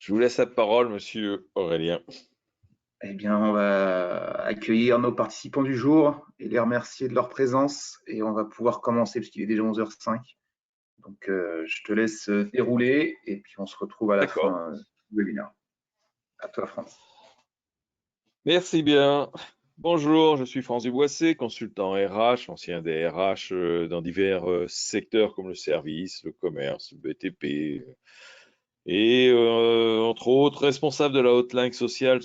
Je vous laisse la parole, monsieur Aurélien. Eh bien, on va accueillir nos participants du jour et les remercier de leur présence. Et on va pouvoir commencer puisqu'il est déjà 11h05. Donc, je te laisse dérouler et puis on se retrouve à la D'accord. fin du webinaire. À toi, France. Merci bien. Bonjour, je suis Franz Duboissé, consultant RH, ancien DRH dans divers secteurs comme le service, le commerce, le BTP et entre autres responsable de la hotline sociale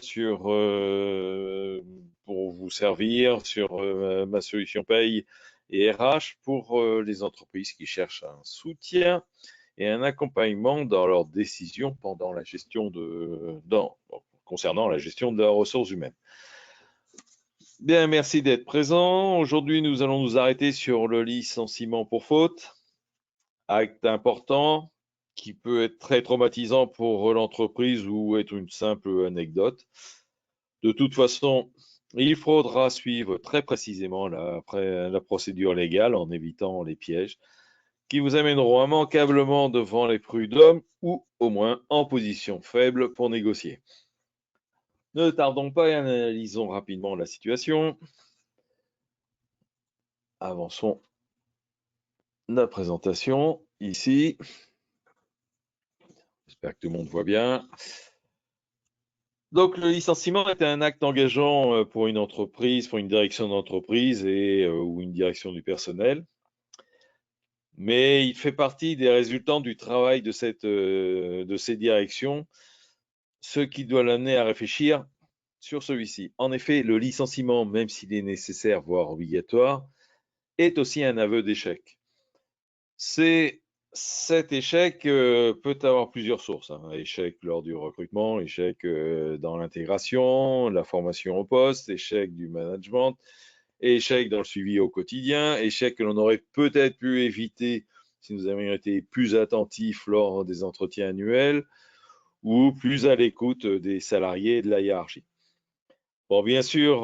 pour vous servir sur ma solution paye et RH pour les entreprises qui cherchent un soutien et un accompagnement dans leurs décisions pendant la gestion concernant la gestion de leurs ressources humaines. Bien, merci d'être présent. Aujourd'hui, nous allons nous arrêter sur le licenciement pour faute, acte important qui peut être très traumatisant pour l'entreprise ou être une simple anecdote. De toute façon, il faudra suivre très précisément la procédure légale en évitant les pièges qui vous amèneront immanquablement devant les prud'hommes ou au moins en position faible pour négocier. Ne tardons pas et analysons rapidement la situation. Avançons la présentation ici. J'espère que tout le monde voit bien. Donc, le licenciement est un acte engageant pour une entreprise, pour une direction d'entreprise ou une direction du personnel. Mais il fait partie des résultats du travail de ces directions, ce qui doit l'amener à réfléchir sur celui-ci. En effet, le licenciement, même s'il est nécessaire, voire obligatoire, est aussi un aveu d'échec. Cet échec peut avoir plusieurs sources, hein. Échec lors du recrutement, échec dans l'intégration, la formation au poste, échec du management, échec dans le suivi au quotidien, échec que l'on aurait peut-être pu éviter si nous avions été plus attentifs lors des entretiens annuels ou plus à l'écoute des salariés et de la hiérarchie. Bon, bien sûr,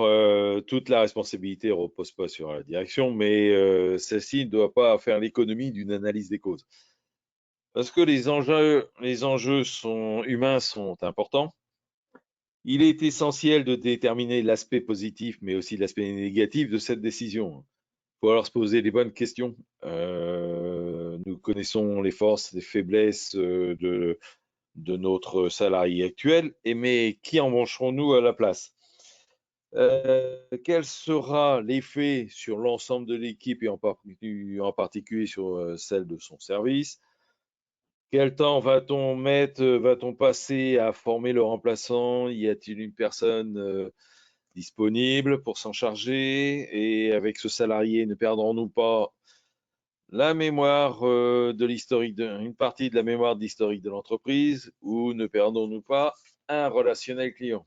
toute la responsabilité ne repose pas sur la direction, mais celle-ci ne doit pas faire l'économie d'une analyse des causes. Parce que les enjeux humains sont importants. Il est essentiel de déterminer l'aspect positif, mais aussi l'aspect négatif de cette décision. Il faut alors se poser les bonnes questions. Nous connaissons les forces, les faiblesses de notre salarié actuel, mais qui embaucherons-nous à la place? Quel sera l'effet sur l'ensemble de l'équipe et en particulier sur celle de son service? Quel temps va-t-on passer à former le remplaçant? Y a-t-il une personne disponible pour s'en charger? Et avec ce salarié, ne perdrons-nous pas la mémoire de l'historique, une partie de la mémoire de l'historique de l'entreprise, ou ne perdons-nous pas un relationnel client?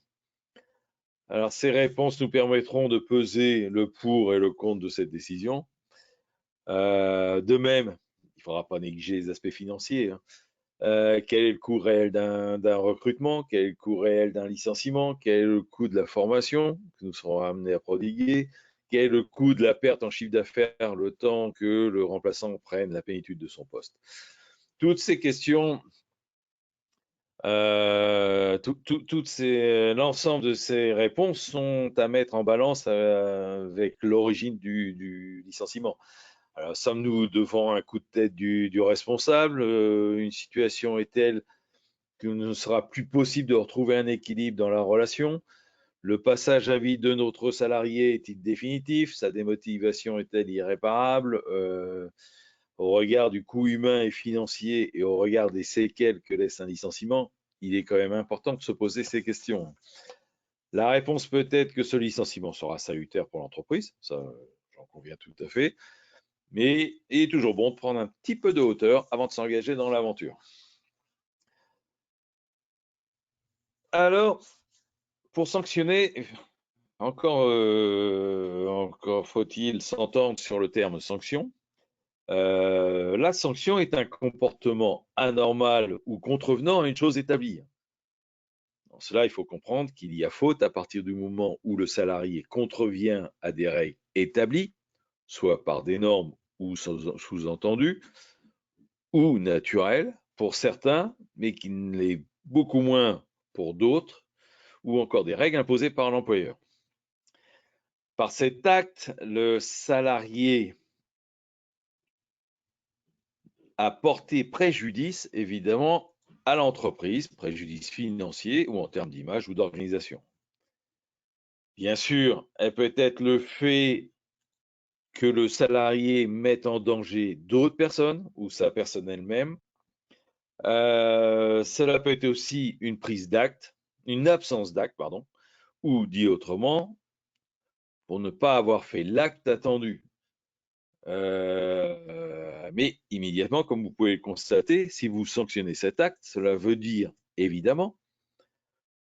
Alors, ces réponses nous permettront de peser le pour et le contre de cette décision. De même, il ne faudra pas négliger les aspects financiers, hein. Quel est le coût réel d'un recrutement? Quel est le coût réel d'un licenciement? Quel est le coût de la formation que nous serons amenés à prodiguer? Quel est le coût de la perte en chiffre d'affaires le temps que le remplaçant prenne la plénitude de son poste? Toutes ces questions, l'ensemble de ces réponses sont à mettre en balance avec l'origine du licenciement. Alors, sommes-nous devant un coup de tête du responsable? Une situation est telle qu'il ne sera plus possible de retrouver un équilibre dans la relation? Le passage à vide de notre salarié est-il définitif? Sa démotivation est-elle irréparable? Au regard du coût humain et financier et au regard des séquelles que laisse un licenciement, il est quand même important de se poser ces questions. La réponse peut être que ce licenciement sera salutaire pour l'entreprise, ça j'en conviens tout à fait, mais il est toujours bon de prendre un petit peu de hauteur avant de s'engager dans l'aventure. Alors, pour sanctionner, encore faut-il s'entendre sur le terme sanction. La sanction est un comportement anormal ou contrevenant à une chose établie. Dans cela, il faut comprendre qu'il y a faute à partir du moment où le salarié contrevient à des règles établies, soit par des normes ou sous-entendues, ou naturelles pour certains, mais qui ne l'est beaucoup moins pour d'autres, ou encore des règles imposées par l'employeur. Par cet acte, le salarié a porté préjudice, évidemment, à l'entreprise, préjudice financier ou en termes d'image ou d'organisation. Bien sûr, elle peut être le fait que le salarié mette en danger d'autres personnes ou sa personne elle-même. Cela peut être aussi une prise d'acte, une absence d'acte, pardon, ou dit autrement, pour ne pas avoir fait l'acte attendu. Mais immédiatement, comme vous pouvez le constater, si vous sanctionnez cet acte, cela veut dire évidemment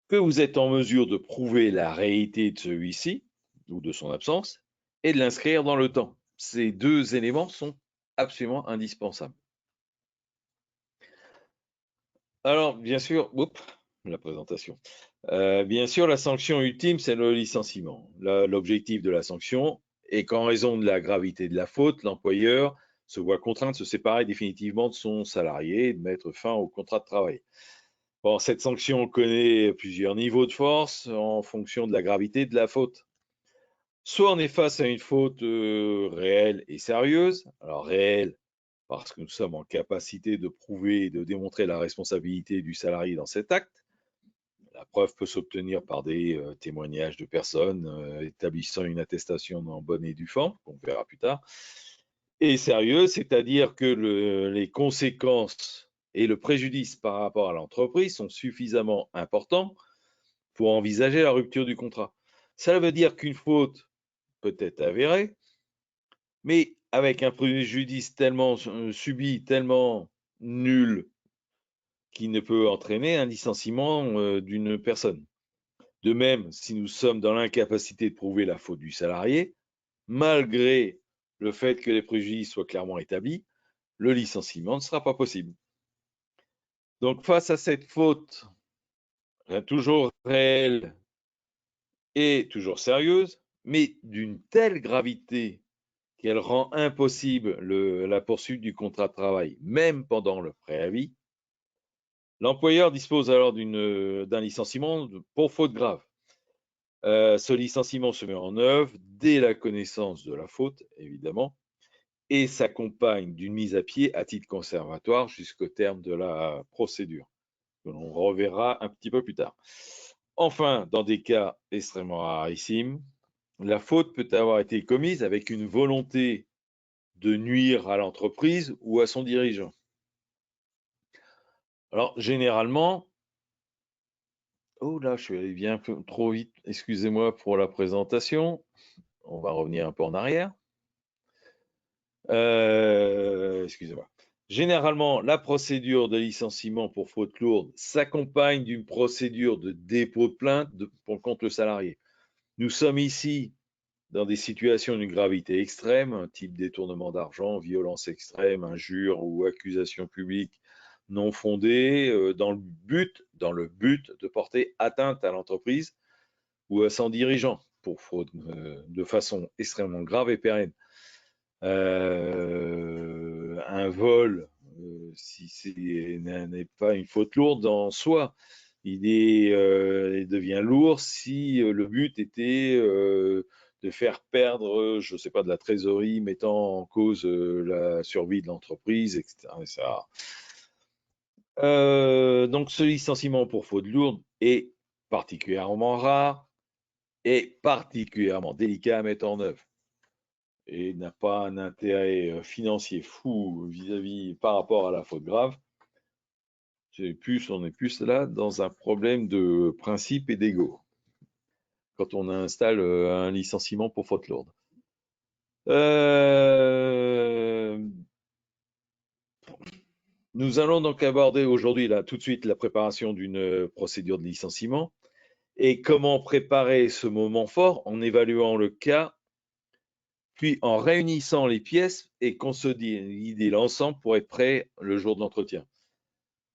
que vous êtes en mesure de prouver la réalité de celui-ci ou de son absence et de l'inscrire dans le temps. Ces deux éléments sont absolument indispensables. Alors, bien sûr, la présentation. Bien sûr, la sanction ultime, c'est le licenciement. L'objectif de la sanction est qu'en raison de la gravité de la faute, l'employeur se voit contraint de se séparer définitivement de son salarié et de mettre fin au contrat de travail. Bon, cette sanction connaît plusieurs niveaux de force en fonction de la gravité de la faute. Soit on est face à une faute réelle et sérieuse. Alors réelle, parce que nous sommes en capacité de prouver et de démontrer la responsabilité du salarié dans cet acte. La preuve peut s'obtenir par des témoignages de personnes établissant une attestation en bonne et due forme, qu'on verra plus tard. Et sérieux, c'est-à-dire que les conséquences et le préjudice par rapport à l'entreprise sont suffisamment importants pour envisager la rupture du contrat. Ça veut dire qu'une faute peut être avérée, mais avec un préjudice tellement subi, tellement nul, qui ne peut entraîner un licenciement d'une personne. De même, si nous sommes dans l'incapacité de prouver la faute du salarié, malgré le fait que les préjudices soient clairement établis, le licenciement ne sera pas possible. Donc, face à cette faute toujours réelle et toujours sérieuse, mais d'une telle gravité qu'elle rend impossible la poursuite du contrat de travail, même pendant le préavis, l'employeur dispose alors d'un licenciement pour faute grave. Ce licenciement se met en œuvre dès la connaissance de la faute, évidemment, et s'accompagne d'une mise à pied à titre conservatoire jusqu'au terme de la procédure, que l'on reverra un petit peu plus tard. Enfin, dans des cas extrêmement rarissimes, la faute peut avoir été commise avec une volonté de nuire à l'entreprise ou à son dirigeant. Alors, généralement, oh là, je suis allé bien trop vite, excusez-moi pour la présentation, on va revenir un peu en arrière. Excusez-moi. Généralement, la procédure de licenciement pour faute lourde s'accompagne d'une procédure de dépôt de plainte contre le salarié. Nous sommes ici dans des situations d'une gravité extrême, un type détournement d'argent, violence extrême, injure ou accusation publique non fondée, dans le but de porter atteinte à l'entreprise ou à son dirigeant pour fraude de façon extrêmement grave et pérenne. Un vol, si ce n'est pas une faute lourde en soi, il devient lourd si le but était de faire perdre, je ne sais pas, de la trésorerie, mettant en cause la survie de l'entreprise, etc. Donc ce licenciement pour faute lourde est particulièrement rare et particulièrement délicat à mettre en œuvre et n'a pas un intérêt financier fou vis-à-vis par rapport à la faute grave. On est plus là dans un problème de principe et d'ego quand on installe un licenciement pour faute lourde. Nous allons donc aborder aujourd'hui là tout de suite la préparation d'une procédure de licenciement et comment préparer ce moment fort en évaluant le cas, puis en réunissant les pièces et consolider l'ensemble pour être prêt le jour de l'entretien.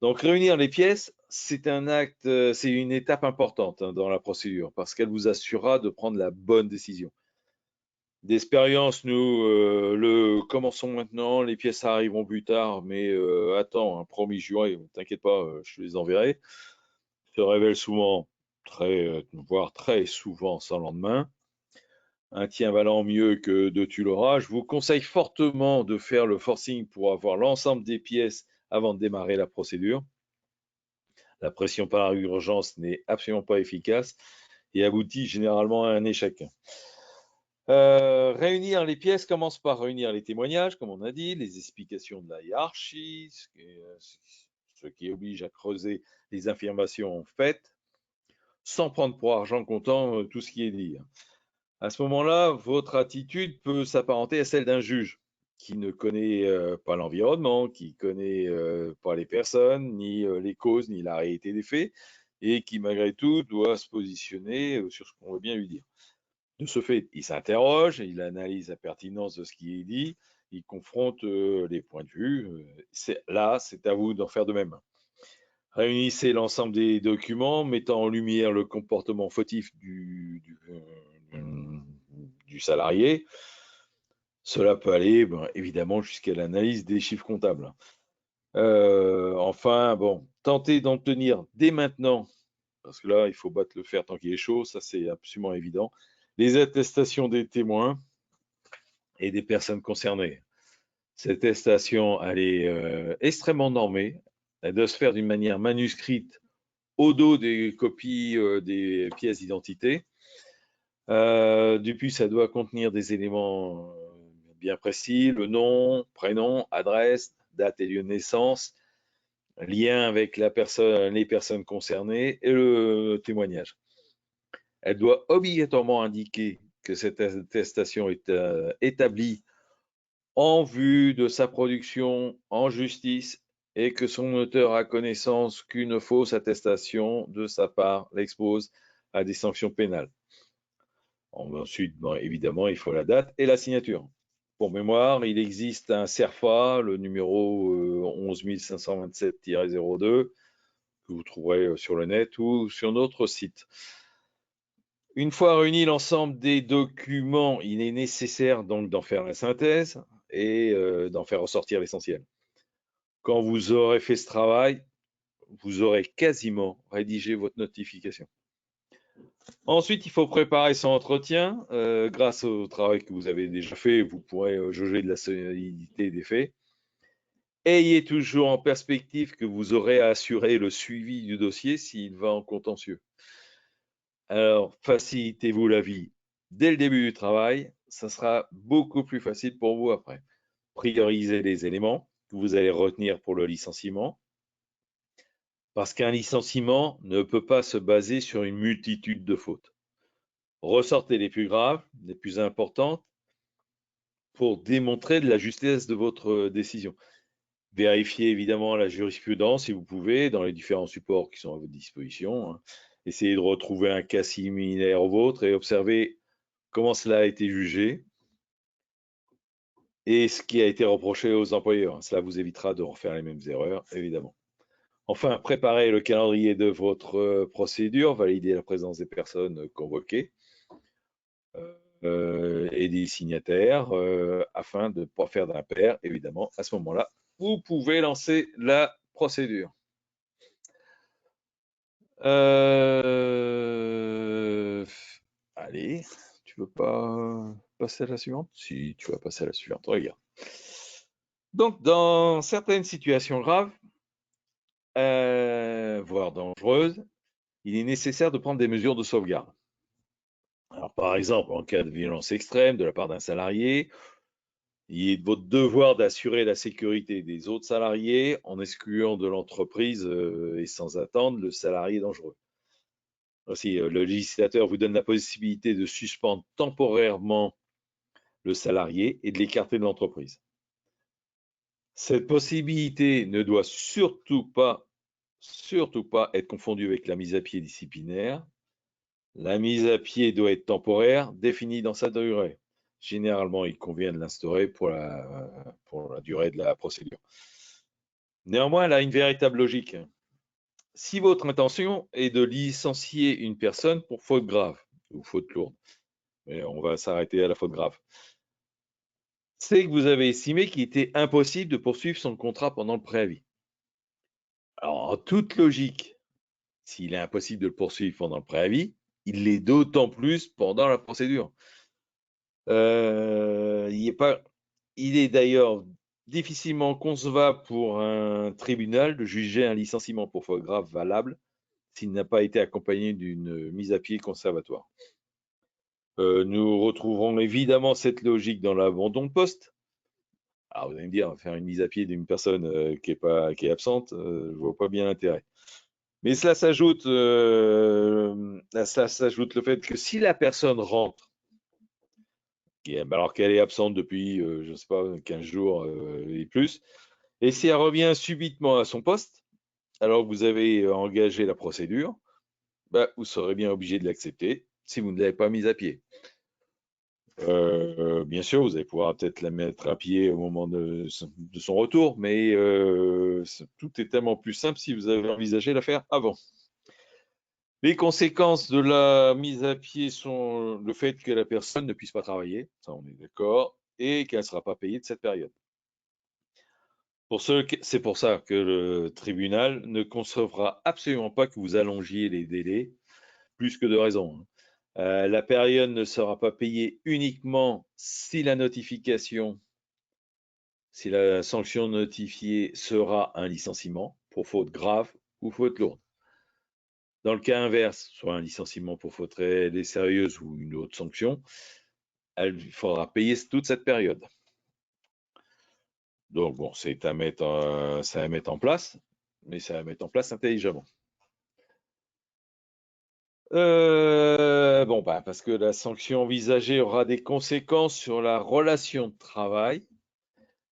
Donc réunir les pièces, c'est une étape importante dans la procédure parce qu'elle vous assurera de prendre la bonne décision. D'expérience, nous commençons maintenant, les pièces arriveront plus tard, mais attends, promis juin, t'inquiète pas, je les enverrai. se révèle souvent, voire très souvent sans lendemain. Un tien valant mieux que deux tu l'auras. Je vous conseille fortement de faire le forcing pour avoir l'ensemble des pièces avant de démarrer la procédure. La pression par urgence n'est absolument pas efficace et aboutit généralement à un échec. Réunir les pièces commence par réunir les témoignages, comme on a dit, les explications de la hiérarchie, ce qui oblige à creuser les affirmations faites, sans prendre pour argent comptant tout ce qui est dit. À ce moment-là, votre attitude peut s'apparenter à celle d'un juge qui ne connaît pas l'environnement, qui ne connaît pas les personnes, ni les causes, ni la réalité des faits, et qui malgré tout doit se positionner sur ce qu'on veut bien lui dire. De ce fait, il s'interroge, il analyse la pertinence de ce qui est dit, il confronte les points de vue. Là, c'est à vous d'en faire de même. Réunissez l'ensemble des documents mettant en lumière le comportement fautif du salarié. Cela peut aller évidemment jusqu'à l'analyse des chiffres comptables. Enfin, bon, tentez d'en tenir dès maintenant, parce que là, il faut battre le fer tant qu'il est chaud, ça c'est absolument évident, les attestations des témoins et des personnes concernées. Cette attestation, elle est extrêmement normée, elle doit se faire d'une manière manuscrite au dos des copies des pièces d'identité. Depuis, ça doit contenir des éléments bien précis, le nom, prénom, adresse, date et lieu de naissance, lien avec les personnes concernées et le témoignage. Elle doit obligatoirement indiquer que cette attestation est établie en vue de sa production en justice et que son auteur a connaissance qu'une fausse attestation de sa part l'expose à des sanctions pénales. Ensuite, évidemment, il faut la date et la signature. Pour mémoire, il existe un CERFA, le numéro 11527-02, que vous trouverez sur le net ou sur notre site. Une fois réuni l'ensemble des documents, il est nécessaire donc d'en faire la synthèse et d'en faire ressortir l'essentiel. Quand vous aurez fait ce travail, vous aurez quasiment rédigé votre notification. Ensuite, il faut préparer son entretien. Grâce au travail que vous avez déjà fait, vous pourrez jauger de la solidité des faits. Ayez toujours en perspective que vous aurez à assurer le suivi du dossier s'il va en contentieux. Alors, facilitez-vous la vie dès le début du travail. Ça sera beaucoup plus facile pour vous après. Priorisez les éléments que vous allez retenir pour le licenciement. Parce qu'un licenciement ne peut pas se baser sur une multitude de fautes. Ressortez les plus graves, les plus importantes, pour démontrer de la justesse de votre décision. Vérifiez évidemment la jurisprudence si vous pouvez, dans les différents supports qui sont à votre disposition. Essayez de retrouver un cas similaire au vôtre et observez comment cela a été jugé et ce qui a été reproché aux employeurs. Cela vous évitera de refaire les mêmes erreurs, évidemment. Enfin, préparez le calendrier de votre procédure, validez la présence des personnes convoquées et des signataires afin de ne pas faire d'impair, évidemment. À ce moment-là, vous pouvez lancer la procédure. Allez, tu veux pas passer à la suivante? Si, tu vas passer à la suivante, regarde. Donc, dans certaines situations graves, voire dangereuses, il est nécessaire de prendre des mesures de sauvegarde. Alors, par exemple, en cas de violence extrême de la part d'un salarié, il est de votre devoir d'assurer la sécurité des autres salariés en excluant de l'entreprise et sans attendre le salarié dangereux. Aussi, le législateur vous donne la possibilité de suspendre temporairement le salarié et de l'écarter de l'entreprise. Cette possibilité ne doit surtout pas être confondue avec la mise à pied disciplinaire. La mise à pied doit être temporaire, définie dans sa durée. Généralement, il convient de l'instaurer pour la durée de la procédure. Néanmoins, elle a une véritable logique. Si votre intention est de licencier une personne pour faute grave ou faute lourde, mais on va s'arrêter à la faute grave, c'est que vous avez estimé qu'il était impossible de poursuivre son contrat pendant le préavis. Alors, en toute logique, S'il est impossible de le poursuivre pendant le préavis, il l'est d'autant plus pendant la procédure. Il est d'ailleurs difficilement concevable pour un tribunal de juger un licenciement pour faute grave valable s'il n'a pas été accompagné d'une mise à pied conservatoire. Nous retrouverons évidemment cette logique dans l'abandon de poste. Alors vous allez me dire, faire une mise à pied d'une personne qui est absente, je ne vois pas bien l'intérêt. Mais cela s'ajoute le fait que si la personne rentre, alors qu'elle est absente depuis, je ne sais pas, 15 jours et plus, et si elle revient subitement à son poste, alors que vous avez engagé la procédure, bah, vous serez bien obligé de l'accepter si vous ne l'avez pas mise à pied. Bien sûr, vous allez pouvoir peut-être la mettre à pied au moment de son retour, mais tout est tellement plus simple si vous avez envisagé la faire avant. Les conséquences de la mise à pied sont le fait que la personne ne puisse pas travailler, ça on est d'accord, et qu'elle ne sera pas payée de cette période. C'est pour ça que le tribunal ne concevra absolument pas que vous allongiez les délais plus que de raison. La période ne sera pas payée uniquement si la sanction notifiée sera un licenciement pour faute grave ou faute lourde. Dans le cas inverse, soit un licenciement pour faute réelle et sérieuse ou une autre sanction, il faudra payer toute cette période. Donc bon, c'est à mettre en place, mais c'est à mettre en place intelligemment. Parce que la sanction envisagée aura des conséquences sur la relation de travail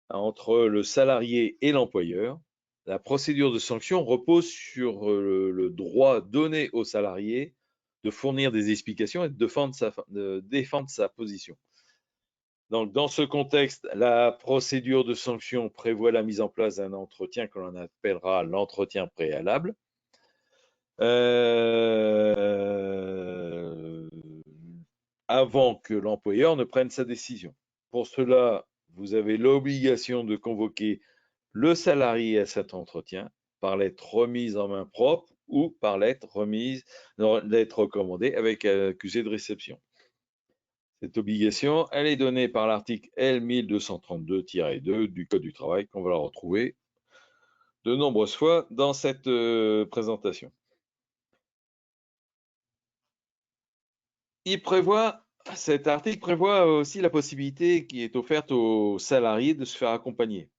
entre le salarié et l'employeur. La procédure de sanction repose sur le droit donné au salarié de fournir des explications et de défendre sa position. Donc, dans ce contexte, la procédure de sanction prévoit la mise en place d'un entretien que l'on appellera l'entretien préalable. Avant que l'employeur ne prenne sa décision. Pour cela, vous avez l'obligation de convoquer le salarié à cet entretien par lettre remise en main propre ou par lettre recommandée avec accusé de réception. Cette obligation, elle est donnée par l'article L 1232-2 du Code du travail qu'on va la retrouver de nombreuses fois dans cette présentation. Cet article prévoit aussi la possibilité qui est offerte aux salariés de se faire accompagner.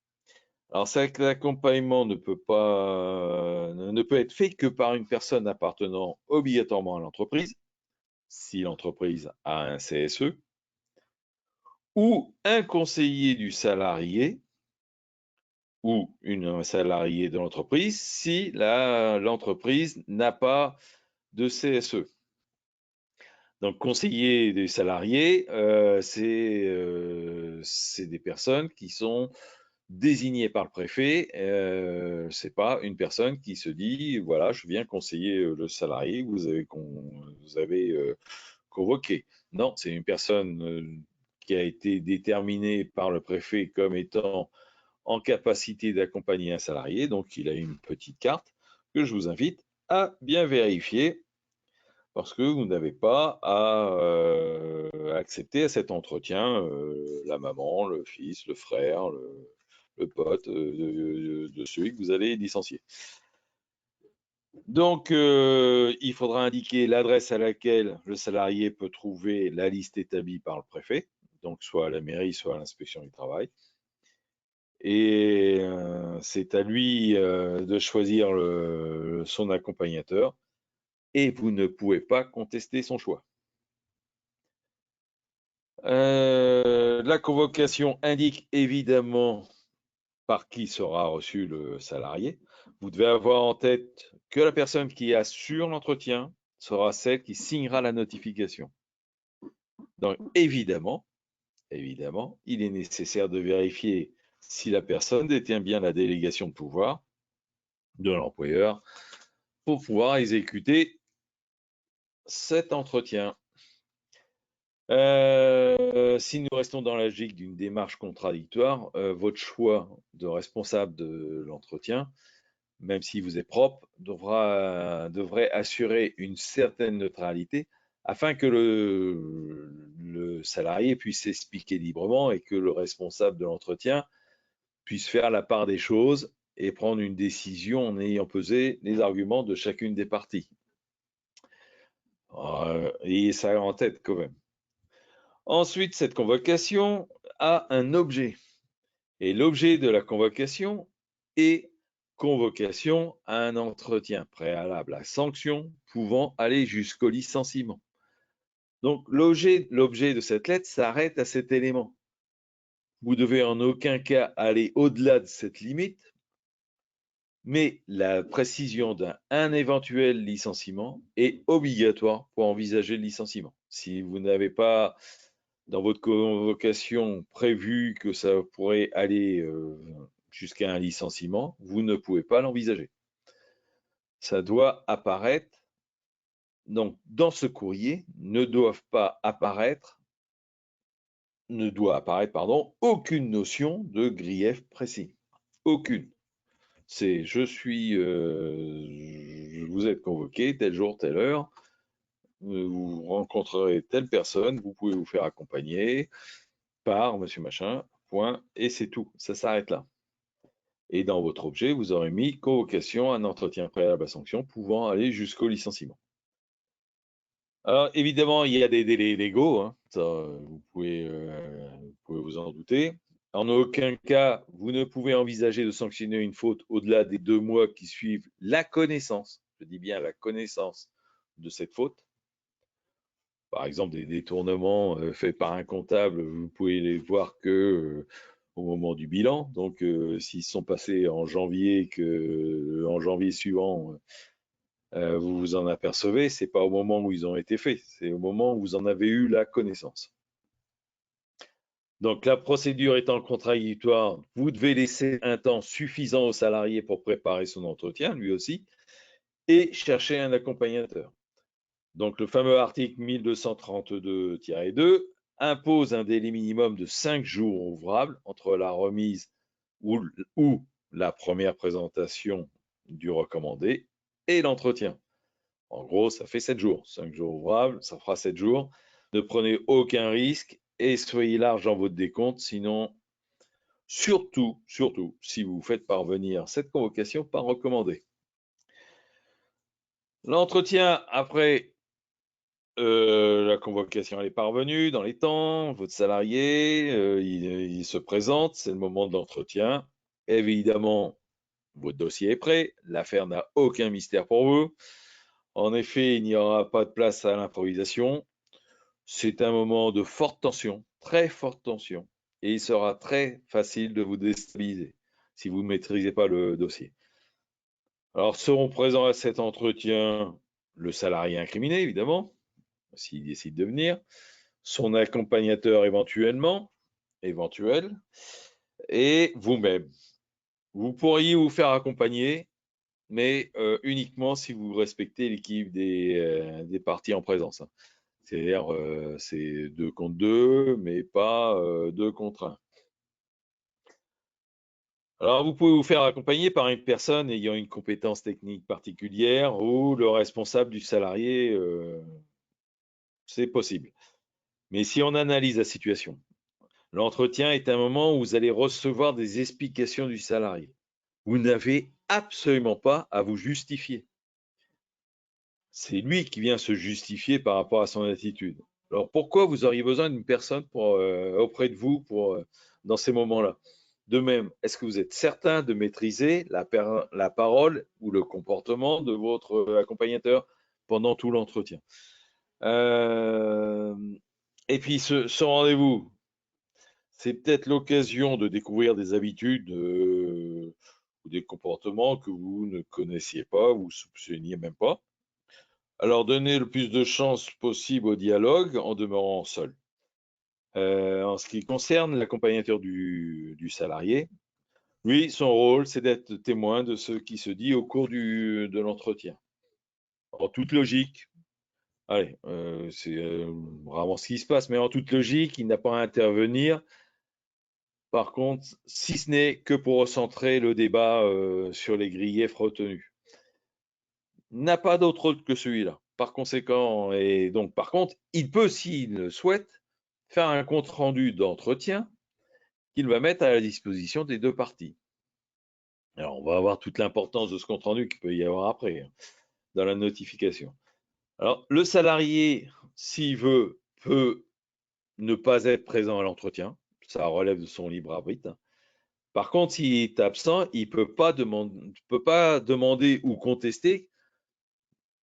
Alors, cet accompagnement ne peut être fait que par une personne appartenant obligatoirement à l'entreprise, si l'entreprise a un CSE, ou un conseiller du salarié, ou un salarié de l'entreprise, si l'entreprise n'a pas de CSE. Donc, conseiller des salariés, c'est des personnes qui sont désignées par le préfet. C'est pas une personne qui se dit, voilà, je viens conseiller le salarié que vous avez convoqué. Non, c'est une personne qui a été déterminée par le préfet comme étant en capacité d'accompagner un salarié. Donc, il a une petite carte que je vous invite à bien vérifier parce que vous n'avez pas à accepter à cet entretien la maman, le fils, le frère, le pote de celui que vous allez licencier. Donc, il faudra indiquer l'adresse à laquelle le salarié peut trouver la liste établie par le préfet, donc soit à la mairie, soit à l'inspection du travail. Et c'est à lui de choisir son accompagnateur et vous ne pouvez pas contester son choix. La convocation indique évidemment par qui sera reçu le salarié. Vous devez avoir en tête que la personne qui assure l'entretien sera celle qui signera la notification. Donc évidemment, il est nécessaire de vérifier si la personne détient bien la délégation de pouvoir de l'employeur pour pouvoir exécuter cet entretien. Si nous restons dans la logique d'une démarche contradictoire, votre choix de responsable de l'entretien même si vous êtes propre, devrait assurer une certaine neutralité afin que le salarié puisse s'expliquer librement et que le responsable de l'entretien puisse faire la part des choses et prendre une décision en ayant pesé les arguments de chacune des parties. Ayez ça en tête quand même. Ensuite, cette convocation a un objet. Et l'objet de la convocation est convocation à un entretien préalable à sanction pouvant aller jusqu'au licenciement. Donc, l'objet de cette lettre s'arrête à cet élément. Vous devez en aucun cas aller au-delà de cette limite, mais la précision d'un éventuel licenciement est obligatoire pour envisager le licenciement. Si vous n'avez pas dans votre convocation prévu que ça pourrait aller jusqu'à un licenciement, vous ne pouvez pas l'envisager. Ça doit apparaître. Donc, dans ce courrier, ne doit apparaître, aucune notion de grief précis. Aucune. C'est vous êtes convoqué tel jour, telle heure, vous rencontrerez telle personne, vous pouvez vous faire accompagner par monsieur machin, point, et c'est tout. Ça s'arrête là. Et dans votre objet, vous aurez mis convocation à un entretien préalable à sanction pouvant aller jusqu'au licenciement. Alors, évidemment, il y a des délais légaux, hein, ça, vous pouvez vous en douter. En aucun cas, vous ne pouvez envisager de sanctionner une faute au-delà des 2 mois qui suivent la connaissance, je dis bien la connaissance de cette faute. Par exemple, des détournements faits par un comptable, vous pouvez les voir que au moment du bilan. Donc, s'ils sont passés en janvier, que en janvier suivant, vous vous en apercevez, c'est pas au moment où ils ont été faits, c'est au moment où vous en avez eu la connaissance. Donc, la procédure étant contradictoire, vous devez laisser un temps suffisant au salarié pour préparer son entretien, lui aussi, et chercher un accompagnateur. Donc, le fameux article 1232-2 impose un délai minimum de 5 jours ouvrables entre la remise ou la première présentation du recommandé et l'entretien. En gros, ça fait 7 jours. 5 jours ouvrables, ça fera 7 jours. Ne prenez aucun risque et soyez large dans votre décompte, sinon, surtout, si vous faites parvenir cette convocation par recommandé. L'entretien après la convocation est parvenue dans les temps, votre salarié, il se présente, c'est le moment de l'entretien. Évidemment, votre dossier est prêt, l'affaire n'a aucun mystère pour vous. En effet, il n'y aura pas de place à l'improvisation. C'est un moment de forte tension, très forte tension, et il sera très facile de vous déstabiliser si vous ne maîtrisez pas le dossier. Alors, seront présents à cet entretien le salarié incriminé, évidemment, s'il décide de venir, son accompagnateur éventuel, et vous-même. Vous pourriez vous faire accompagner, mais uniquement si vous respectez l'équipe des parties en présence. C'est-à-dire, c'est 2 contre 2, mais pas 2 contre 1. Alors, vous pouvez vous faire accompagner par une personne ayant une compétence technique particulière ou le responsable du salarié, c'est possible. Mais si on analyse la situation, l'entretien est un moment où vous allez recevoir des explications du salarié. Vous n'avez absolument pas à vous justifier. C'est lui qui vient se justifier par rapport à son attitude. Alors pourquoi vous auriez besoin d'une personne auprès de vous dans ces moments-là? De même, est-ce que vous êtes certain de maîtriser la parole ou le comportement de votre accompagnateur pendant tout l'entretien? Et puis ce rendez-vous, c'est peut-être l'occasion de découvrir des habitudes ou des comportements que vous ne connaissiez pas, vous ne soupçonniez même pas. Alors, donnez le plus de chances possible au dialogue en demeurant seul. En ce qui concerne l'accompagnateur du salarié, lui, son rôle, c'est d'être témoin de ce qui se dit au cours de l'entretien. En toute logique, allez, c'est rarement ce qui se passe, mais en toute logique, il n'a pas à intervenir Par contre, si ce n'est que pour recentrer le débat sur les griefs retenus. N'a pas d'autre que celui-là. Par conséquent, et donc par contre, il peut, s'il le souhaite, faire un compte-rendu d'entretien qu'il va mettre à la disposition des deux parties. Alors, on va avoir toute l'importance de ce compte-rendu qu'il peut y avoir après, hein, dans la notification. Alors, le salarié, s'il veut, peut ne pas être présent à l'entretien. Ça relève de son libre arbitre. Par contre, s'il est absent, il ne peut pas demander ou contester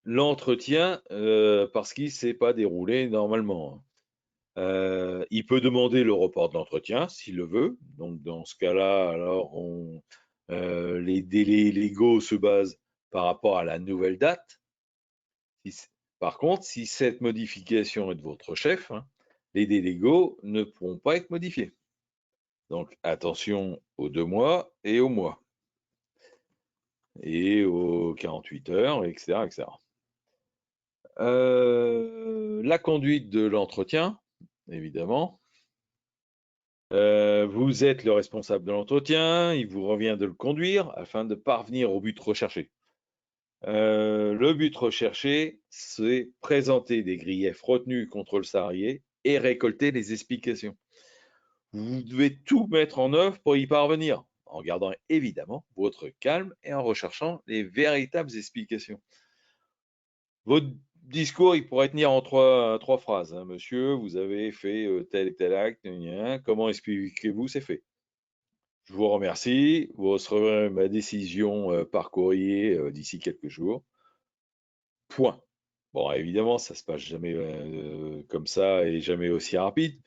l'entretien parce qu'il ne s'est pas déroulé normalement. Il peut demander le report de l'entretien s'il le veut. Donc, dans ce cas-là, alors les délais légaux se basent par rapport à la nouvelle date. Par contre, si cette modification est de votre chef, hein, les délais légaux ne pourront pas être modifiés. Donc, attention aux 2 mois et aux mois et aux 48 heures, etc., etc. La conduite de l'entretien, évidemment. Vous êtes le responsable de l'entretien, il vous revient de le conduire afin de parvenir au but recherché. Le but recherché, c'est présenter des griefs retenus contre le salarié et récolter les explications. Vous devez tout mettre en œuvre pour y parvenir, en gardant évidemment votre calme et en recherchant les véritables explications. Votre discours, il pourrait tenir en trois phrases. Hein. Monsieur, vous avez fait tel et tel acte, comment expliquez-vous ces faits? Je vous remercie. Vous recevrez ma décision par courrier d'ici quelques jours. Point. Bon, évidemment, ça se passe jamais comme ça et jamais aussi rapide,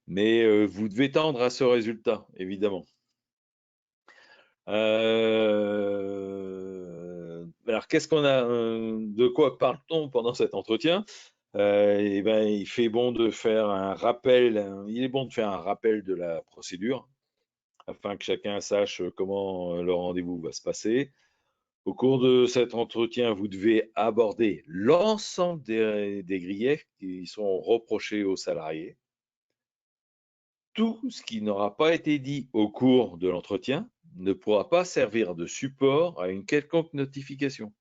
mais vous devez tendre à ce résultat, évidemment. Alors, qu'est-ce qu'on a de quoi parle-t-on pendant cet entretien? Eh ben, il fait bon de faire un rappel. Il est bon de faire un rappel de la procédure afin que chacun sache comment le rendez-vous va se passer. Au cours de cet entretien, vous devez aborder l'ensemble des griefs qui sont reprochés aux salariés. Tout ce qui n'aura pas été dit au cours de l'entretien ne pourra pas servir de support à une quelconque notification.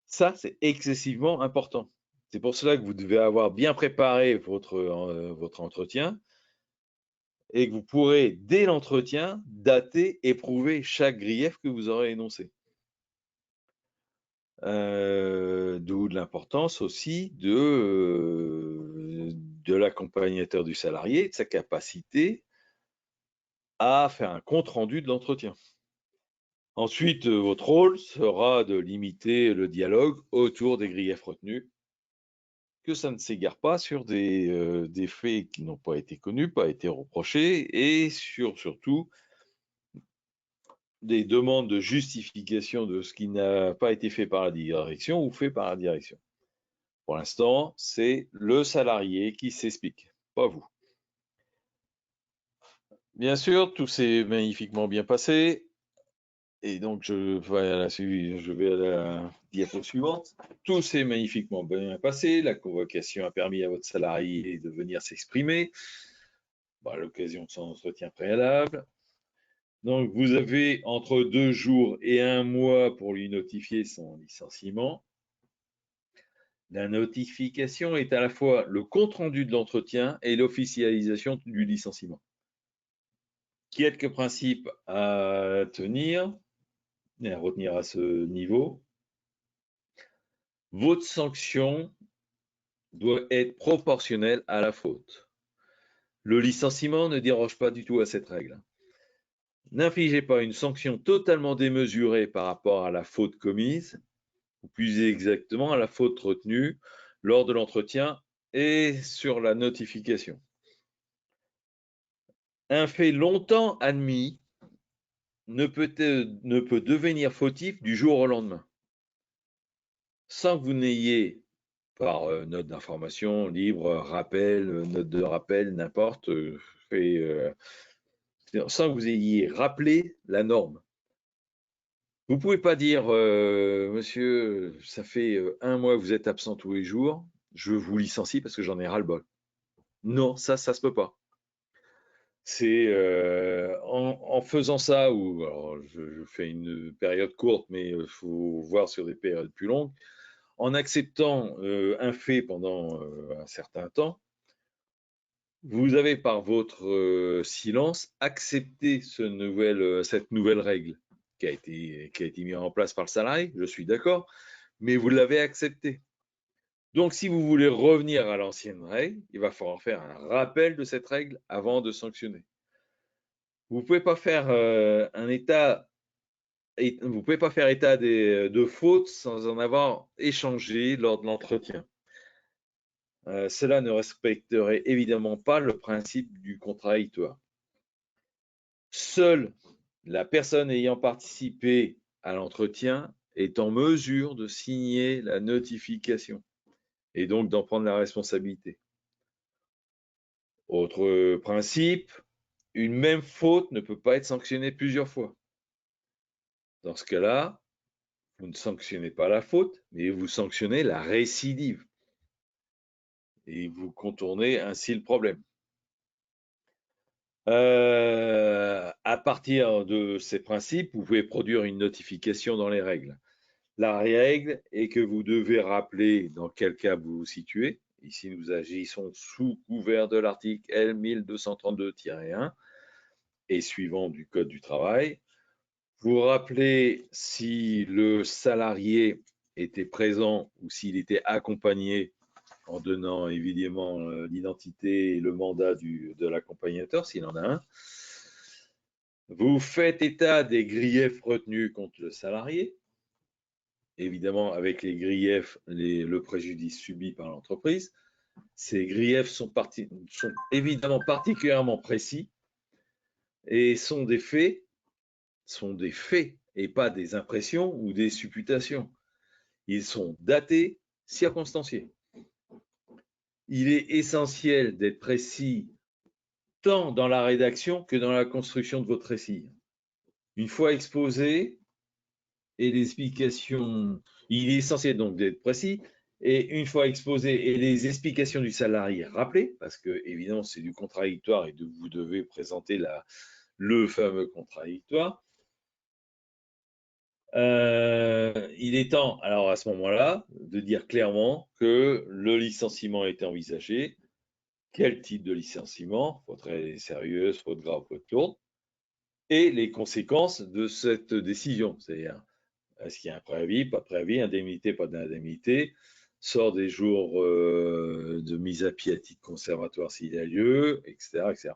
Ça, c'est excessivement important. C'est pour cela que vous devez avoir bien préparé votre entretien et que vous pourrez, dès l'entretien, dater et prouver chaque grief que vous aurez énoncé. D'où l'importance aussi de l'accompagnateur du salarié, de sa capacité à faire un compte-rendu de l'entretien. Ensuite, votre rôle sera de limiter le dialogue autour des griefs retenus, que ça ne s'égare pas sur des faits qui n'ont pas été connus, pas été reprochés, et surtout des demandes de justification de ce qui n'a pas été fait par la direction ou fait par la direction. Pour l'instant, c'est le salarié qui s'explique, pas vous. Bien sûr, tout s'est magnifiquement bien passé. Et donc, je vais à la diapo suivante. Tout s'est magnifiquement bien passé. La convocation a permis à votre salarié de venir s'exprimer à l'occasion de son entretien préalable. Donc, vous avez entre 2 jours et 1 mois pour lui notifier son licenciement. La notification est à la fois le compte-rendu de l'entretien et l'officialisation du licenciement. Quelques principes à tenir et à retenir à ce niveau. Votre sanction doit être proportionnelle à la faute. Le licenciement ne déroge pas du tout à cette règle. N'infligez pas une sanction totalement démesurée par rapport à la faute commise, ou plus exactement à la faute retenue lors de l'entretien et sur la notification. Un fait longtemps admis ne peut devenir fautif du jour au lendemain, sans que vous n'ayez, par note d'information, livre, rappel, note de rappel, n'importe, sans que vous ayez rappelé la norme. Vous ne pouvez pas dire, monsieur, ça fait 1 mois que vous êtes absent tous les jours, je vous licencie parce que j'en ai ras-le-bol. Non, ça se peut pas. C'est en faisant ça, ou alors je fais une période courte, mais il faut voir sur des périodes plus longues, en acceptant un fait pendant un certain temps, vous avez par votre silence accepté cette nouvelle règle qui a été mise en place par le salarié, je suis d'accord, mais vous l'avez acceptée. Donc, si vous voulez revenir à l'ancienne règle, il va falloir faire un rappel de cette règle avant de sanctionner. Vous ne pouvez pas faire vous pouvez pas faire état de fautes sans en avoir échangé lors de l'entretien. Cela ne respecterait évidemment pas le principe du contradictoire. Seule la personne ayant participé à l'entretien est en mesure de signer la notification et donc d'en prendre la responsabilité. Autre principe, une même faute ne peut pas être sanctionnée plusieurs fois. Dans ce cas-là, vous ne sanctionnez pas la faute, mais vous sanctionnez la récidive. Et vous contournez ainsi le problème. À partir de ces principes, vous pouvez produire une notification dans les règles. La règle est que vous devez rappeler dans quel cas vous vous situez. Ici, nous agissons sous couvert de l'article L 1232-1 et suivant du Code du travail. Vous rappelez si le salarié était présent ou s'il était accompagné en donnant évidemment l'identité et le mandat de l'accompagnateur, s'il en a un. Vous faites état des griefs retenus contre le salarié, évidemment avec les griefs, le préjudice subi par l'entreprise. Ces griefs sont évidemment particulièrement précis et sont des faits et pas des impressions ou des supputations. Ils sont datés, circonstanciés. Il est essentiel d'être précis tant dans la rédaction que dans la construction de votre récit. Une fois exposé et l'explication, il est essentiel donc d'être précis. Et une fois exposé et les explications du salarié rappelées, parce que évidemment c'est du contradictoire et vous devez présenter le fameux contradictoire, il est temps, alors à ce moment-là, de dire clairement que le licenciement est envisagé, quel type de licenciement, faute sérieuse, faute grave, faute lourde, et les conséquences de cette décision. C'est-à-dire, est-ce qu'il y a un préavis, pas de préavis, indemnité, pas d'indemnité, sort des jours de mise à pied à titre conservatoire s'il y a lieu, etc., etc.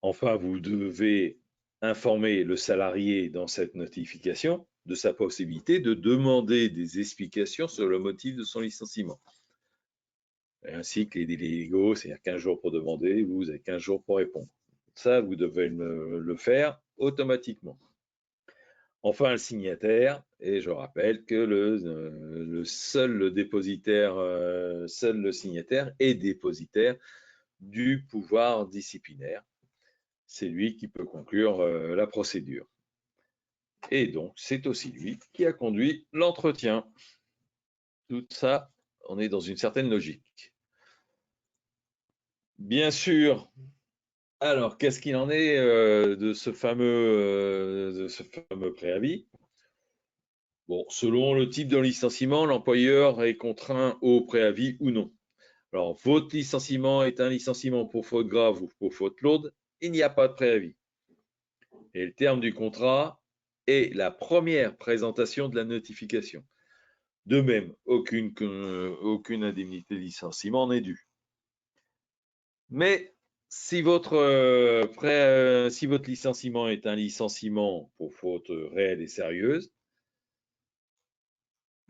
Enfin, vous devez informer le salarié dans cette notification de sa possibilité de demander des explications sur le motif de son licenciement. Ainsi que les délais légaux, c'est-à-dire 15 jours pour demander, vous avez 15 jours pour répondre. Ça, vous devez le faire automatiquement. Enfin, le signataire, et je rappelle que seul le signataire est dépositaire du pouvoir disciplinaire. C'est lui qui peut conclure la procédure. Et donc, c'est aussi lui qui a conduit l'entretien. Tout ça, on est dans une certaine logique. Bien sûr, alors, qu'est-ce qu'il en est de ce fameux préavis? Bon, selon le type de licenciement, l'employeur est contraint au préavis ou non. Alors, votre licenciement est un licenciement pour faute grave ou pour faute lourde, il n'y a pas de préavis. Et le terme du contrat est la première présentation de la notification. De même, aucune indemnité de licenciement n'est due. Mais si votre licenciement est un licenciement pour faute réelle et sérieuse,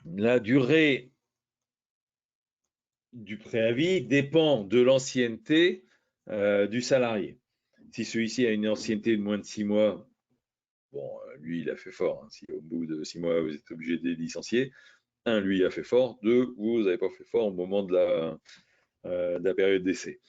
la durée du préavis dépend de l'ancienneté du salarié. Si celui-ci a une ancienneté de moins de 6 mois, bon, lui, il a fait fort. Hein. Si au bout de 6 mois, vous êtes obligé de les licencier, un, lui a fait fort. Deux, vous n'avez pas fait fort au moment de la période d'essai.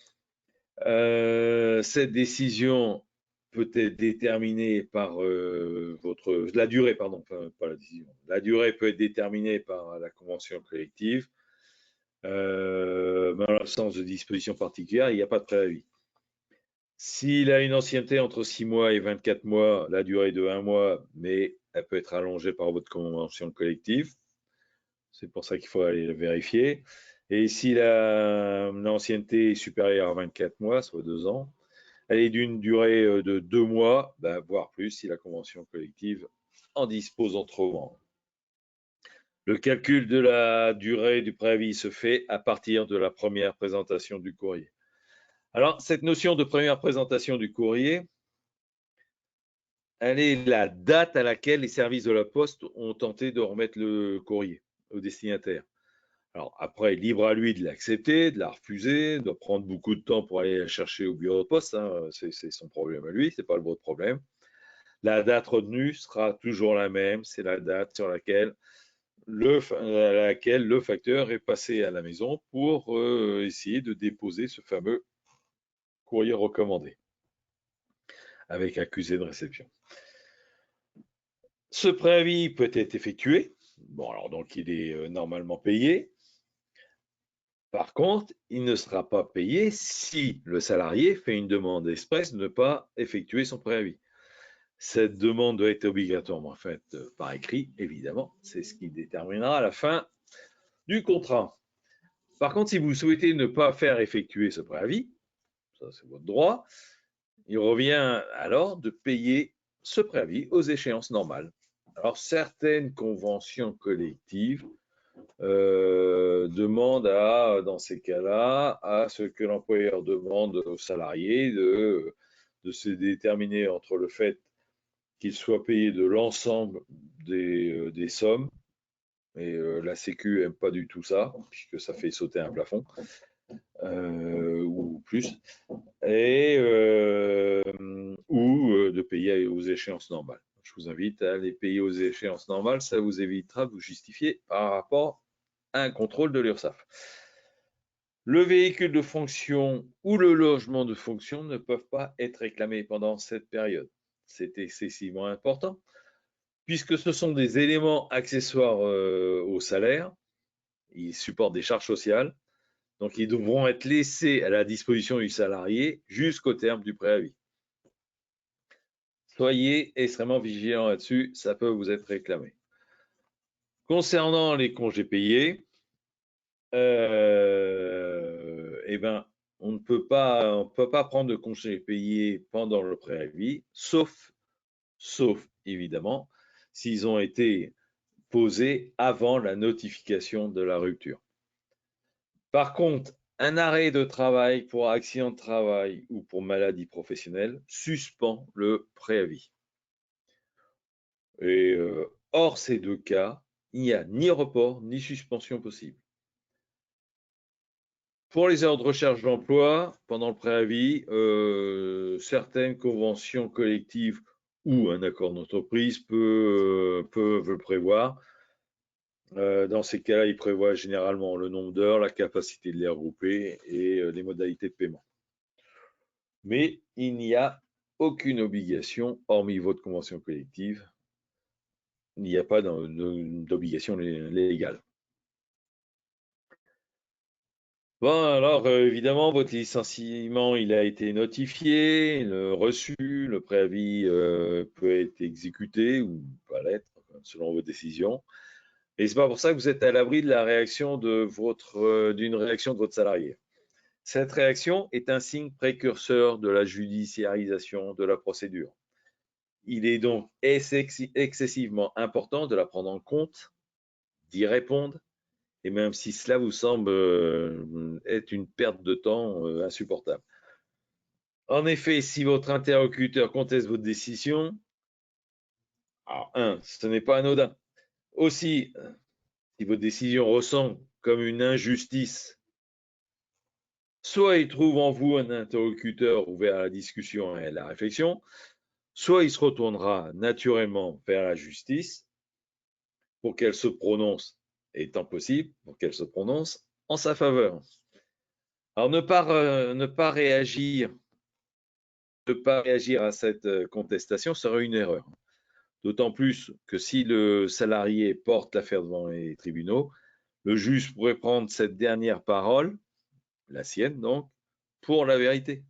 Cette décision peut être déterminée par la durée, pardon, pas la décision. La durée peut être déterminée par la convention collective, mais en l'absence de dispositions particulières, il n'y a pas de préavis. S'il a une ancienneté entre 6 mois et 24 mois, la durée est de 1 mois, mais elle peut être allongée par votre convention collective. C'est pour ça qu'il faut aller le vérifier. Et si l'ancienneté est supérieure à 24 mois, soit 2 ans, elle est d'une durée de 2 mois, voire plus si la convention collective en dispose autrement. Le calcul de la durée du préavis se fait à partir de la première présentation du courrier. Alors, cette notion de première présentation du courrier, elle est la date à laquelle les services de la Poste ont tenté de remettre le courrier au destinataire. Alors après, libre à lui de l'accepter, de la refuser, de prendre beaucoup de temps pour aller la chercher au bureau de poste, hein, c'est son problème à lui, c'est pas le votre problème. La date retenue sera toujours la même, c'est la date sur laquelle le facteur est passé à la maison pour essayer de déposer ce fameux courrier recommandé avec accusé de réception. Ce préavis peut être effectué, bon alors donc il est normalement payé. Par contre, il ne sera pas payé si le salarié fait une demande expresse de ne pas effectuer son préavis. Cette demande doit être obligatoirement faite par écrit, évidemment. C'est ce qui déterminera la fin du contrat. Par contre, si vous souhaitez ne pas faire effectuer ce préavis, ça c'est votre droit, il revient alors de payer ce préavis aux échéances normales. Alors, certaines conventions collectives demande dans ces cas-là, à ce que l'employeur demande au salarié de se déterminer entre le fait qu'il soit payé de l'ensemble des sommes, et la Sécu n'aime pas du tout ça, puisque ça fait sauter un plafond, ou plus, ou de payer aux échéances normales. Je vous invite à les payer aux échéances normales, ça vous évitera de vous justifier par rapport à un contrôle de l'URSSAF. Le véhicule de fonction ou le logement de fonction ne peuvent pas être réclamés pendant cette période. C'est excessivement important puisque ce sont des éléments accessoires au salaire. Ils supportent des charges sociales, donc ils devront être laissés à la disposition du salarié jusqu'au terme du préavis. Soyez extrêmement vigilants là-dessus, ça peut vous être réclamé. Concernant les congés payés, on ne peut pas prendre de congés payés pendant le préavis, sauf évidemment s'ils ont été posés avant la notification de la rupture. Par contre, un arrêt de travail pour accident de travail ou pour maladie professionnelle suspend le préavis. Et hors ces deux cas, il n'y a ni report ni suspension possible. Pour les heures de recherche d'emploi, pendant le préavis, certaines conventions collectives ou un accord d'entreprise peuvent le prévoir. Dans ces cas-là, il prévoit généralement le nombre d'heures, la capacité de les regrouper et les modalités de paiement. Mais il n'y a aucune obligation, hormis votre convention collective, il n'y a pas d'obligation légale. Bon, alors évidemment, votre licenciement, il a été notifié, reçu, le préavis peut être exécuté ou pas l'être, selon vos décisions. Et c'est pas pour ça que vous êtes à l'abri de la réaction d'une réaction de votre salarié. Cette réaction est un signe précurseur de la judiciarisation de la procédure. Il est donc excessivement important de la prendre en compte, d'y répondre, et même si cela vous semble être une perte de temps insupportable. En effet, si votre interlocuteur conteste votre décision, alors, ce n'est pas anodin. Aussi, si votre décision ressent comme une injustice, soit il trouve en vous un interlocuteur ouvert à la discussion et à la réflexion, soit il se retournera naturellement vers la justice pour qu'elle se prononce, étant possible, pour qu'elle se prononce en sa faveur. Alors, ne pas réagir à cette contestation serait une erreur. D'autant plus que si le salarié porte l'affaire devant les tribunaux, le juge pourrait prendre cette dernière parole, la sienne donc, pour la vérité.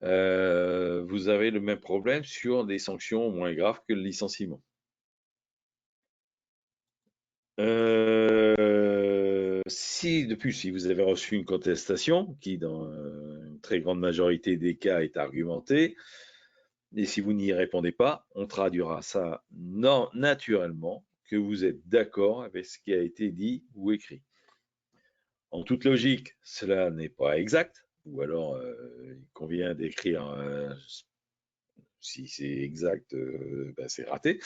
vous avez le même problème sur des sanctions moins graves que le licenciement. Si vous avez reçu une contestation, qui dans une très grande majorité des cas est argumentée, et si vous n'y répondez pas, on traduira ça naturellement que vous êtes d'accord avec ce qui a été dit ou écrit. En toute logique, cela n'est pas exact, ou alors il convient d'écrire si c'est exact, c'est raté.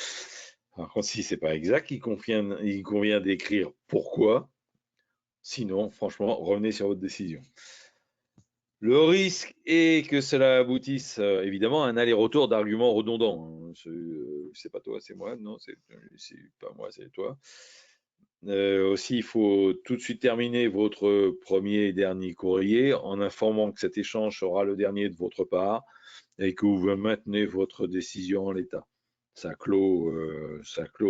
Par contre, si c'est pas exact, il convient d'écrire pourquoi. Sinon, franchement, revenez sur votre décision. Le risque est que cela aboutisse évidemment à un aller-retour d'arguments redondants. C'est pas toi, c'est moi. Non, c'est pas moi, c'est toi. Aussi, il faut tout de suite terminer votre premier et dernier courrier en informant que cet échange sera le dernier de votre part et que vous maintenez votre décision en l'état. Ça clôt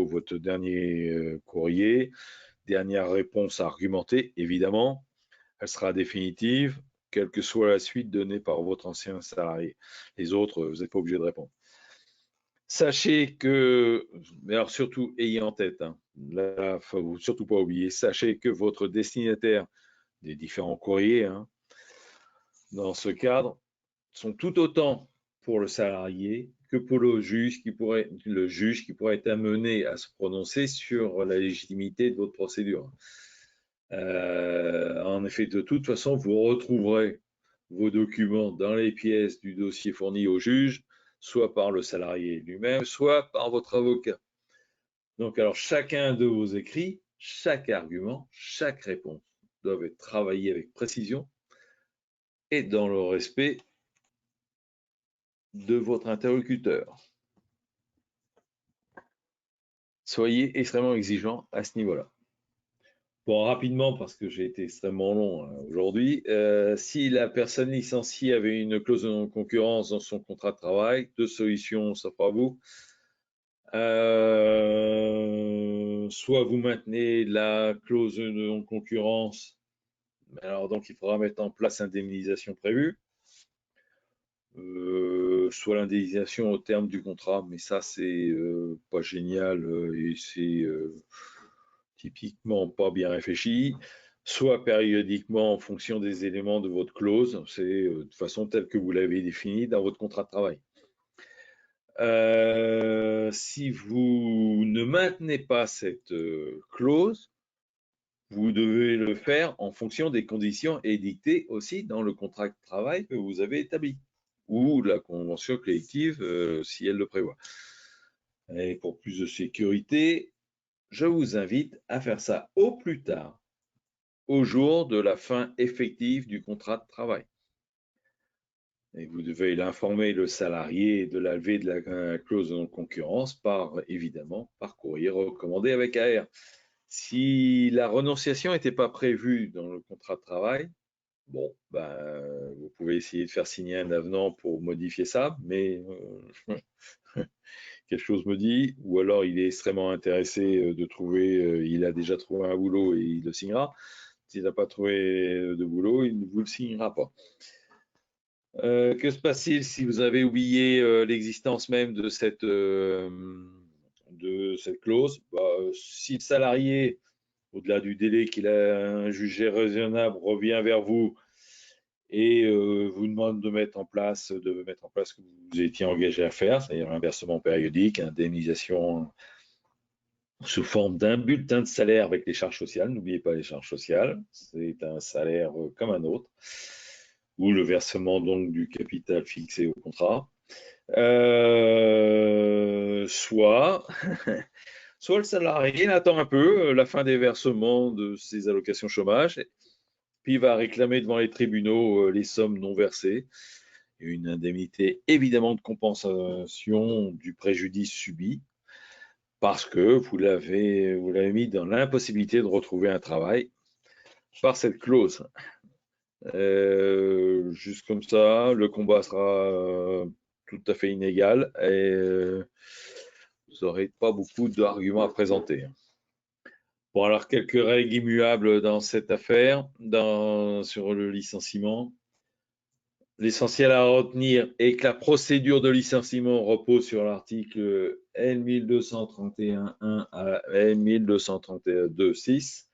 votre dernier courrier. Dernière réponse argumentée, évidemment. Elle sera définitive, quelle que soit la suite donnée par votre ancien salarié. Les autres, vous n'êtes pas obligé de répondre. Sachez que, mais alors surtout ayez en tête, là, faut surtout pas oublier, sachez que votre destinataire des différents courriers, dans ce cadre, sont tout autant pour le salarié que pour le juge qui pourrait être amené à se prononcer sur la légitimité de votre procédure. En effet, de toute façon, vous retrouverez vos documents dans les pièces du dossier fourni au juge, soit par le salarié lui-même, soit par votre avocat. Donc, alors, chacun de vos écrits, chaque argument, chaque réponse doivent être travaillés avec précision et dans le respect de votre interlocuteur. Soyez extrêmement exigeant à ce niveau-là. Bon, rapidement, parce que j'ai été extrêmement long aujourd'hui, si la personne licenciée avait une clause de non-concurrence dans son contrat de travail, deux solutions s'offrent à vous. Soit vous maintenez la clause de non-concurrence, alors donc il faudra mettre en place l'indemnisation prévue, soit l'indemnisation au terme du contrat, mais ça c'est pas génial et c'est typiquement pas bien réfléchi, soit périodiquement en fonction des éléments de votre clause, c'est de façon telle que vous l'avez définie dans votre contrat de travail. Si vous ne maintenez pas cette clause, vous devez le faire en fonction des conditions édictées aussi dans le contrat de travail que vous avez établi ou la convention collective si elle le prévoit. Et pour plus de sécurité, je vous invite à faire ça au plus tard, au jour de la fin effective du contrat de travail. Et vous devez l'informer le salarié de la levée de la clause de non-concurrence évidemment, par courrier recommandé avec AR. Si la renonciation n'était pas prévue dans le contrat de travail, bon, vous pouvez essayer de faire signer un avenant pour modifier ça, mais quelque chose me dit, ou alors il est extrêmement intéressé de trouver, il a déjà trouvé un boulot et il le signera. S'il n'a pas trouvé de boulot, il ne vous le signera pas. Que se passe-t-il si vous avez oublié l'existence même de cette clause? Si le salarié, au-delà du délai qu'il a jugé raisonnable, revient vers vous et vous demande de mettre en place ce que vous étiez engagé à faire, c'est-à-dire un versement périodique, indemnisation sous forme d'un bulletin de salaire avec les charges sociales. N'oubliez pas les charges sociales, c'est un salaire comme un autre, ou le versement donc du capital fixé au contrat. Soit le salarié attend un peu la fin des versements de ses allocations chômage, puis va réclamer devant les tribunaux les sommes non versées, une indemnité évidemment de compensation du préjudice subi, parce que vous l'avez mis dans l'impossibilité de retrouver un travail par cette clause. Juste comme ça, le combat sera tout à fait inégal et vous n'aurez pas beaucoup d'arguments à présenter. Bon, alors quelques règles immuables dans cette affaire, sur le licenciement. l'essentiel à retenir est que la procédure de licenciement repose sur l'article L1231.1 à L1231.2.6.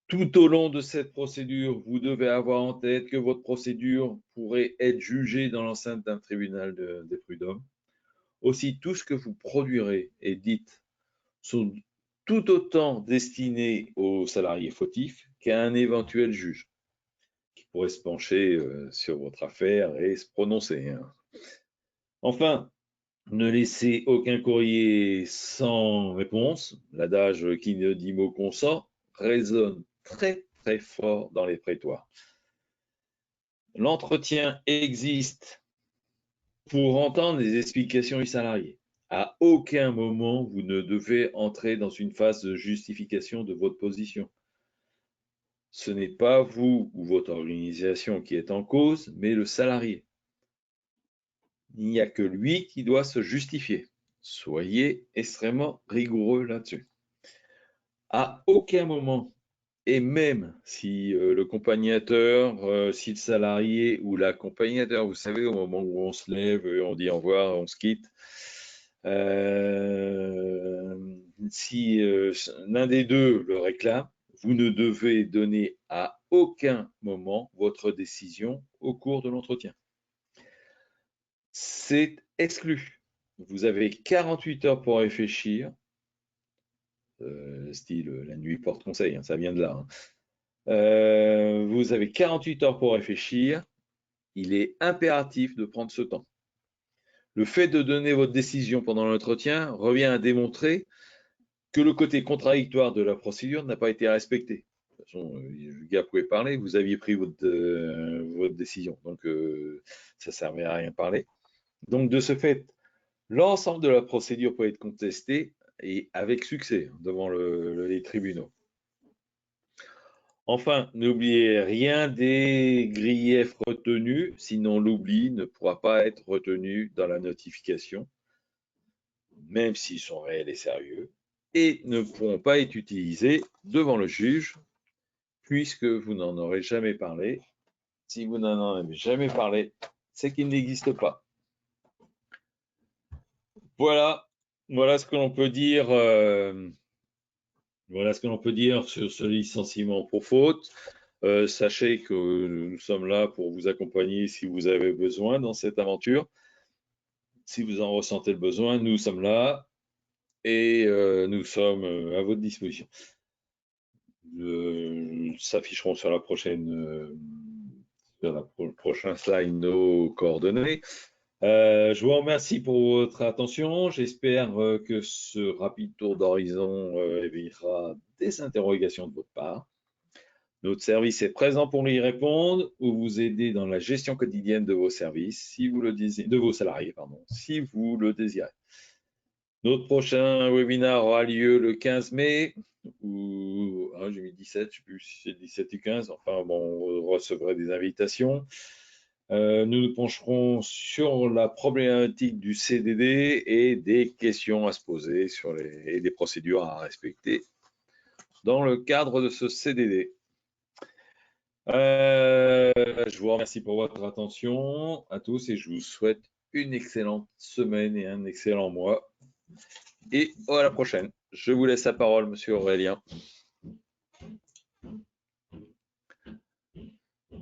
Tout au long de cette procédure, vous devez avoir en tête que votre procédure pourrait être jugée dans l'enceinte d'un tribunal des prud'hommes. Aussi, tout ce que vous produirez et dites sont tout autant destinés aux salariés fautifs qu'à un éventuel juge qui pourrait se pencher sur votre affaire et se prononcer. Enfin, ne laissez aucun courrier sans réponse. L'adage qui ne dit mot consent résonne très très fort dans les prétoires. L'entretien existe pour entendre les explications du salarié. À aucun moment, vous ne devez entrer dans une phase de justification de votre position. Ce n'est pas vous ou votre organisation qui est en cause, mais le salarié. Il n'y a que lui qui doit se justifier. Soyez extrêmement rigoureux là-dessus. À aucun moment, et même si l'accompagnateur, si le salarié ou l'accompagnateur, vous savez, au moment où on se lève, on dit au revoir, on se quitte, si l'un des deux le réclame, vous ne devez donner à aucun moment votre décision au cours de l'entretien. C'est exclu. Vous avez 48 heures pour réfléchir. Style la nuit porte conseil, hein, ça vient de là. Vous avez 48 heures pour réfléchir. Il est impératif de prendre ce temps. Le fait de donner votre décision pendant l'entretien revient à démontrer que le côté contradictoire de la procédure n'a pas été respecté. De toute façon, le gars pouvait parler, vous aviez pris votre décision, donc ça ne servait à rien parler. Donc de ce fait, l'ensemble de la procédure peut être contesté et avec succès devant les tribunaux. Enfin, n'oubliez rien des griefs retenus, sinon l'oubli ne pourra pas être retenu dans la notification, même s'ils sont réels et sérieux, et ne pourront pas être utilisés devant le juge, puisque vous n'en aurez jamais parlé. Si vous n'en avez jamais parlé, c'est qu'il n'existe pas. Voilà ce que l'on peut dire. Voilà ce que l'on peut dire sur ce licenciement pour faute. Sachez que nous sommes là pour vous accompagner si vous avez besoin dans cette aventure. Si vous en ressentez le besoin, nous sommes là et nous sommes à votre disposition. S'afficheront sur la prochaine prochain slide nos coordonnées. Je vous remercie pour votre attention. J'espère que ce rapide tour d'horizon évitera des interrogations de votre part. Notre service est présent pour y répondre ou vous aider dans la gestion quotidienne de vos services, si vous le désirez, de vos salariés, pardon, si vous le désirez. Notre prochain webinaire aura lieu le 15 mai, ou j'ai mis 17, je ne sais plus si c'est 17 ou 15, enfin bon, on recevrait des invitations. Nous nous pencherons sur la problématique du CDD et des questions à se poser et des procédures à respecter dans le cadre de ce CDD. Je vous remercie pour votre attention à tous et je vous souhaite une excellente semaine et un excellent mois. Et à la prochaine. Je vous laisse la parole, monsieur Aurélien.